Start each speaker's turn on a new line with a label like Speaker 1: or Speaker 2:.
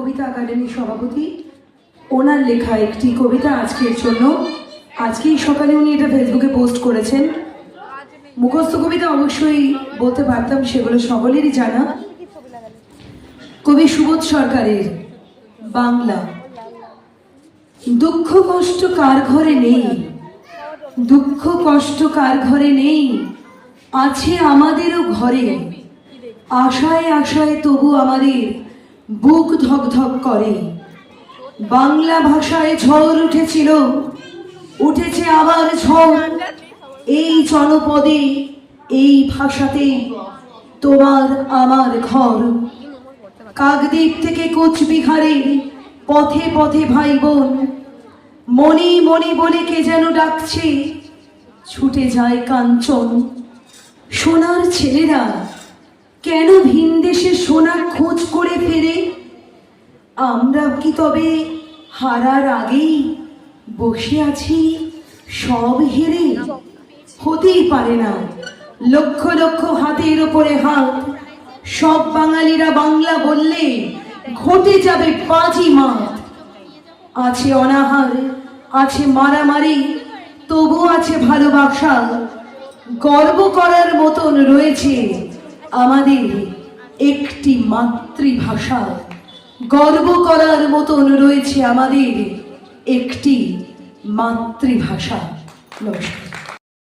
Speaker 1: কবিতা একাডেমির সভাপতি, ওনার লেখা একটি কবিতা আজকের জন্য। আজকেই সকালে উনি এটা ফেসবুকে পোস্ট করেছেন। মুখস্থ কবিতা অবশ্যই বলতে পারতাম, সেগুলো সকলেরই জানা। কবি সুবোধ সরকারের বাংলা। দুঃখ কষ্ট কার ঘরে নেই, দুঃখ কষ্ট কার ঘরে নেই, আছে আমাদেরও ঘরে। আশায় আশায় তবু আমাদের বুক ধক ধক করে। বাংলা ভাষায় ঝড় উঠেছিল, উঠেছে আবার ঝড়। এই জনপদে এই ভাষাতে তোমার আমার ঘর। কাকদ্বীপ থেকে কোচবিহারে পথে পথে ভাই বোন, মনি মনি বলে কে যেন ডাকছে, ছুটে যায় কাঞ্চন। সোনার ছেলেরা কেন ভিন দেশে সোনার খোঁজ করে ফেরে? আমরা কি তবে হারার আগেই বসে আছি সব হেরে? হতেই পারে না। লক্ষ লক্ষ হাতের ওপরে হাত, সব বাঙালিরা বাংলা বললে ঘটে যাবে বাজি মাত। আছে অনাহার, আছে মারামারি, তবু আছে ভালোবাসা। গর্ব করার মতন রয়েছে আমাদের একটি মাতৃভাষা। গর্ব করার মতন রয়েছে আমাদের একটি মাতৃভাষা। নমস্কার।